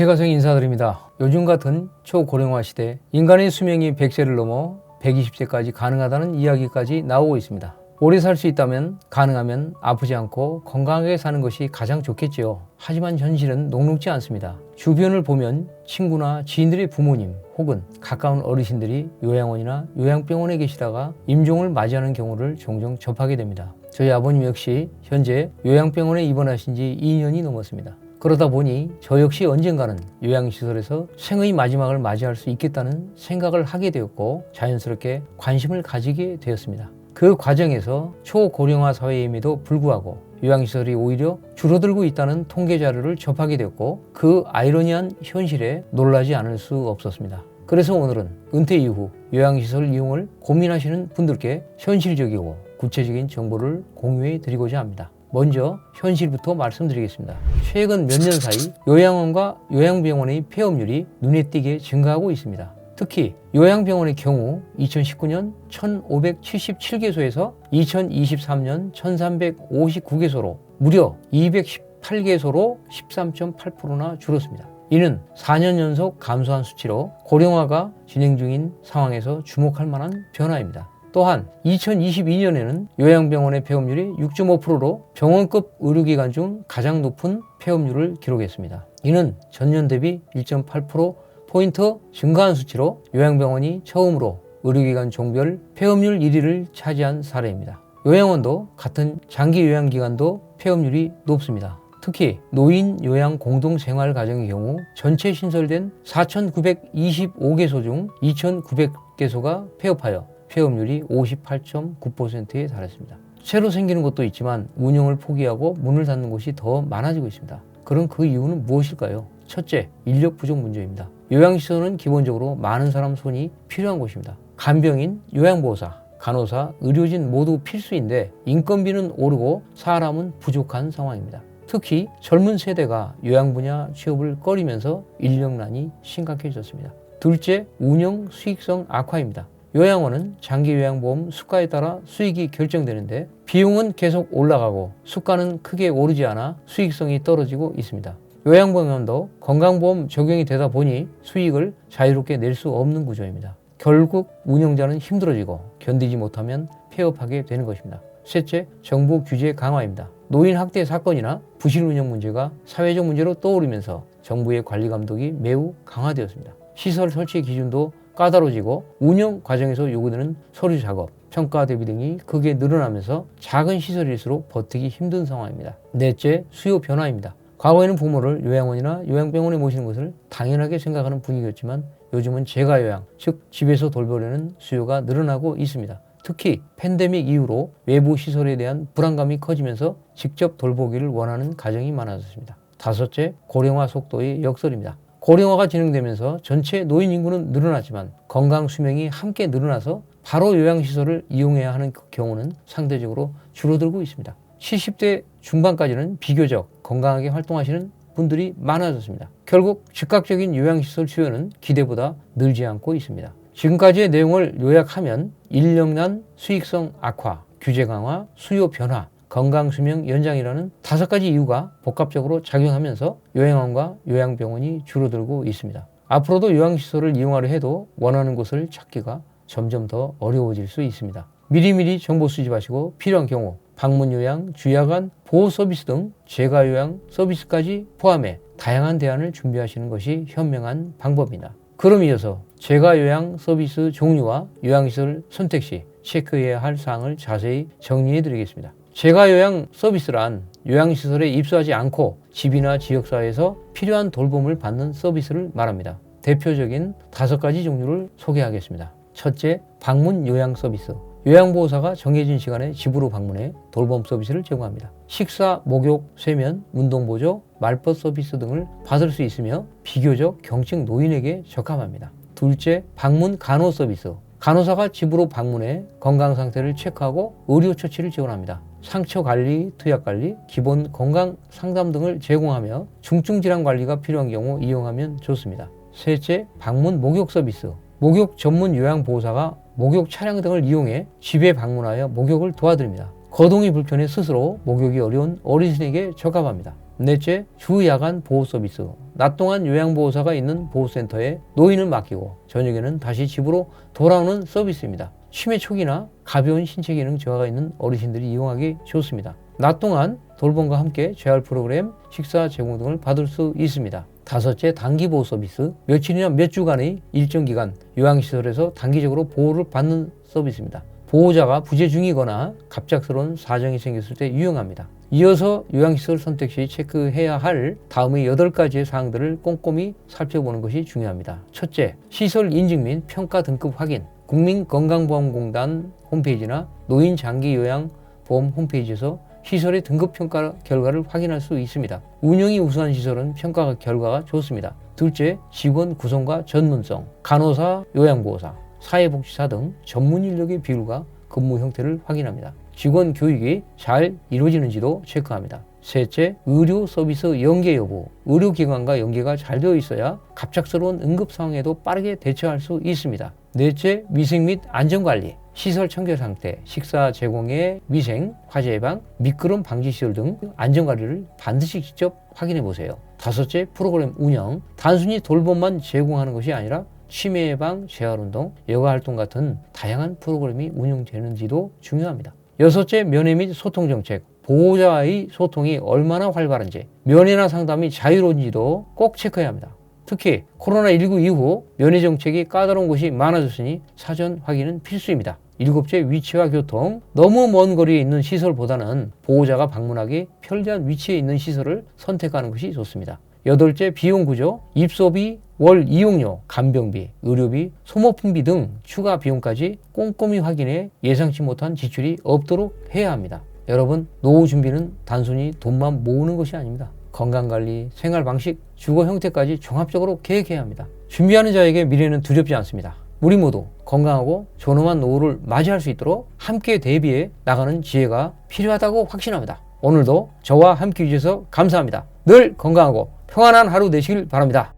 김태가성 인사드립니다. 요즘 같은 초고령화 시대 인간의 수명이 100세를 넘어 120세까지 가능하다는 이야기까지 나오고 있습니다. 오래 살 수 있다면 가능하면 아프지 않고 건강하게 사는 것이 가장 좋겠지요. 하지만 현실은 녹록지 않습니다. 주변을 보면 친구나 지인들의 부모님 혹은 가까운 어르신들이 요양원이나 요양병원에 계시다가 임종을 맞이하는 경우를 종종 접하게 됩니다. 저희 아버님 역시 현재 요양병원에 입원하신 지 2년이 넘었습니다. 그러다 보니 저 역시 언젠가는 요양시설에서 생의 마지막을 맞이할 수 있겠다는 생각을 하게 되었고 자연스럽게 관심을 가지게 되었습니다. 그 과정에서 초고령화 사회임에도 불구하고 요양시설이 오히려 줄어들고 있다는 통계 자료를 접하게 되었고 그 아이러니한 현실에 놀라지 않을 수 없었습니다. 그래서 오늘은 은퇴 이후 요양시설 이용을 고민하시는 분들께 현실적이고 구체적인 정보를 공유해 드리고자 합니다. 먼저 현실부터 말씀드리겠습니다. 최근 몇 년 사이 요양원과 요양병원의 폐업률이 눈에 띄게 증가하고 있습니다. 특히 요양병원의 경우 2019년 1577개소에서 2023년 1359개소로 무려 218개소로 13.8%나 줄었습니다. 이는 4년 연속 감소한 수치로 고령화가 진행 중인 상황에서 주목할 만한 변화입니다. 또한 2022년에는 요양병원의 폐업률이 6.5%로 병원급 의료기관 중 가장 높은 폐업률을 기록했습니다. 이는 전년 대비 1.8%포인트 증가한 수치로 요양병원이 처음으로 의료기관 종별 폐업률 1위를 차지한 사례입니다. 요양원도 같은 장기 요양기관도 폐업률이 높습니다. 특히 노인 요양 공동생활가정의 경우 전체 신설된 4,925개소 중 2,900개소가 폐업하여 폐업률이 58.9%에 달했습니다. 새로 생기는 곳도 있지만 운영을 포기하고 문을 닫는 곳이 더 많아지고 있습니다. 그럼 그 이유는 무엇일까요? 첫째, 인력 부족 문제입니다. 요양시설은 기본적으로 많은 사람 손이 필요한 곳입니다. 간병인, 요양보호사, 간호사, 의료진 모두 필수인데 인건비는 오르고 사람은 부족한 상황입니다. 특히 젊은 세대가 요양 분야 취업을 꺼리면서 인력난이 심각해졌습니다. 둘째, 운영 수익성 악화입니다. 요양원은 장기 요양보험 수가에 따라 수익이 결정되는데 비용은 계속 올라가고 수가는 크게 오르지 않아 수익성이 떨어지고 있습니다. 요양병원도 건강보험 적용이 되다 보니 수익을 자유롭게 낼 수 없는 구조입니다. 결국 운영자는 힘들어지고 견디지 못하면 폐업하게 되는 것입니다. 셋째, 정부 규제 강화입니다. 노인 학대 사건이나 부실 운영 문제가 사회적 문제로 떠오르면서 정부의 관리 감독이 매우 강화되었습니다. 시설 설치 기준도 까다로워지고 운영 과정에서 요구되는 서류 작업, 평가 대비 등이 크게 늘어나면서 작은 시설일수록 버티기 힘든 상황입니다. 넷째, 수요 변화입니다. 과거에는 부모를 요양원이나 요양병원에 모시는 것을 당연하게 생각하는 분위기였지만 요즘은 재가요양, 즉 집에서 돌보려는 수요가 늘어나고 있습니다. 특히 팬데믹 이후로 외부 시설에 대한 불안감이 커지면서 직접 돌보기를 원하는 가정이 많아졌습니다. 다섯째, 고령화 속도의 역설입니다. 고령화가 진행되면서 전체 노인 인구는 늘어났지만 건강 수명이 함께 늘어나서 바로 요양시설을 이용해야 하는 경우는 상대적으로 줄어들고 있습니다. 70대 중반까지는 비교적 건강하게 활동하시는 분들이 많아졌습니다. 결국 즉각적인 요양시설 수요는 기대보다 늘지 않고 있습니다. 지금까지의 내용을 요약하면 인력난, 수익성 악화, 규제 강화, 수요 변화, 건강수명 연장이라는 5가지 이유가 복합적으로 작용하면서 요양원과 요양병원이 줄어들고 있습니다. 앞으로도 요양시설을 이용하려 해도 원하는 곳을 찾기가 점점 더 어려워질 수 있습니다. 미리미리 정보 수집하시고 필요한 경우 방문요양, 주야간, 보호서비스 등 재가요양 서비스까지 포함해 다양한 대안을 준비하시는 것이 현명한 방법입니다. 그럼 이어서 재가요양 서비스 종류와 요양시설 선택 시 체크해야 할 사항을 자세히 정리해 드리겠습니다. 재가요양 서비스란 요양시설에 입소하지 않고 집이나 지역사회에서 필요한 돌봄을 받는 서비스를 말합니다. 대표적인 5가지 종류를 소개하겠습니다. 첫째, 방문 요양 서비스. 요양보호사가 정해진 시간에 집으로 방문해 돌봄 서비스를 제공합니다. 식사, 목욕, 세면, 운동보조, 말벗 서비스 등을 받을 수 있으며 비교적 경증 노인에게 적합합니다. 둘째, 방문 간호 서비스. 간호사가 집으로 방문해 건강 상태를 체크하고 의료 처치를 지원합니다. 상처 관리, 투약 관리, 기본 건강 상담 등을 제공하며 중증 질환 관리가 필요한 경우 이용하면 좋습니다. 셋째, 방문 목욕 서비스. 목욕 전문 요양보호사가 목욕 차량 등을 이용해 집에 방문하여 목욕을 도와드립니다. 거동이 불편해 스스로 목욕이 어려운 어르신에게 적합합니다. 넷째, 주야간 보호 서비스. 낮 동안 요양보호사가 있는 보호센터에 노인을 맡기고 저녁에는 다시 집으로 돌아오는 서비스입니다. 치매 초기나 가벼운 신체 기능 저하가 있는 어르신들이 이용하기 좋습니다. 낮 동안 돌봄과 함께 재활 프로그램, 식사 제공 등을 받을 수 있습니다. 다섯째, 단기 보호 서비스. 며칠이나 몇 주간의 일정 기간 요양시설에서 단기적으로 보호를 받는 서비스입니다. 보호자가 부재 중이거나 갑작스러운 사정이 생겼을 때 유용합니다. 이어서 요양시설 선택 시 체크해야 할 다음의 8가지의 사항들을 꼼꼼히 살펴보는 것이 중요합니다. 첫째, 시설 인증 및 평가 등급 확인. 국민건강보험공단 홈페이지나 노인장기요양보험 홈페이지에서 시설의 등급 평가 결과를 확인할 수 있습니다. 운영이 우수한 시설은 평가 결과가 좋습니다. 둘째, 직원 구성과 전문성. 간호사, 요양보호사, 사회복지사 등 전문 인력의 비율과 근무 형태를 확인합니다. 직원 교육이 잘 이루어지는지도 체크합니다. 셋째, 의료 서비스 연계 여부. 의료기관과 연계가 잘 되어 있어야 갑작스러운 응급 상황에도 빠르게 대처할 수 있습니다. 넷째, 위생 및 안전관리. 시설 청결 상태, 식사 제공의 위생, 화재 예방, 미끄럼 방지 시설 등 안전관리를 반드시 직접 확인해 보세요. 다섯째, 프로그램 운영. 단순히 돌봄만 제공하는 것이 아니라 치매 예방, 재활운동, 여가활동 같은 다양한 프로그램이 운영되는지도 중요합니다. 여섯째, 면회 및 소통 정책. 보호자와의 소통이 얼마나 활발한지, 면회나 상담이 자유로운지도 꼭 체크해야 합니다. 특히 코로나19 이후 면회 정책이 까다로운 곳이 많아졌으니 사전 확인은 필수입니다. 일곱째, 위치와 교통. 너무 먼 거리에 있는 시설보다는 보호자가 방문하기 편리한 위치에 있는 시설을 선택하는 것이 좋습니다. 여덟째, 비용 구조. 입소비, 월 이용료, 간병비, 의료비, 소모품비 등 추가 비용까지 꼼꼼히 확인해 예상치 못한 지출이 없도록 해야 합니다. 여러분, 노후 준비는 단순히 돈만 모으는 것이 아닙니다. 건강관리, 생활방식, 주거 형태까지 종합적으로 계획해야 합니다. 준비하는 자에게 미래는 두렵지 않습니다. 우리 모두 건강하고 존엄한 노후를 맞이할 수 있도록 함께 대비해 나가는 지혜가 필요하다고 확신합니다. 오늘도 저와 함께 해주셔서 감사합니다. 늘 건강하고 평안한 하루 되시길 바랍니다.